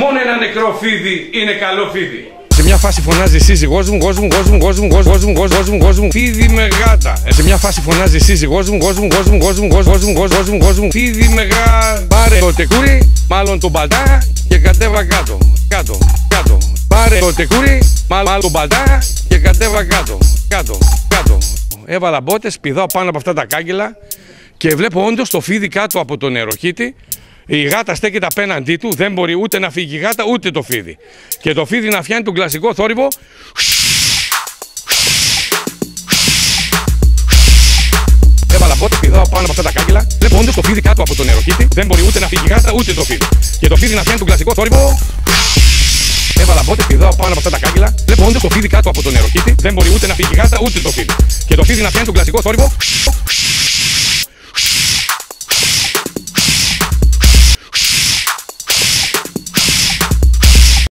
Μόνο ένα νεκρό φίδι είναι καλό φίδι. Σε μια φάση φωνάζει η σύζυγός μου, φίδι με γάτα. Σε μια φάση φωνάζει η σύζυγός μου, φίδι με γάτα. Πάρε το τεκούρι, μάλλον τον παλτά και κατέβα κάτω, κάτω, κάτω. Πάρε το τεκούρι, μάλλον τον παλτά και κατέβα κάτω, κάτω, κάτω. Έβαλα μπότες, πηδάω πάνω από αυτά τα κάγκελα και βλέπω όντως το φίδι κάτω από τον νεροχύτη. Η γάτα στέκεται απέναντί του, δεν μπορεί ούτε να φύγει η γάτα ούτε το φίδι. Και το φίδι να φτιάνει τον κλασικό θόρυβο. Έβαλα πότε, πηδάω πάνω από αυτά τα κάγκελα. Βλέπω όντως το φίδι κάτω από τον νεροχύτη, δεν μπορεί ούτε να φύγει η γάτα ούτε το φίδι. Και το φίδι να φτιάνει τον κλασικό θόρυβο. Έβαλα πότε, πηδάω πάνω από αυτά τα κάγκελα. Βλέπω όντως το φίδι κάτω από τον νεροχύτη, δεν μπορεί ούτε να φύγει η γάτα ούτε το φίδι. Και το φίδι να φτιάνει τον κλασικό θόρυβο.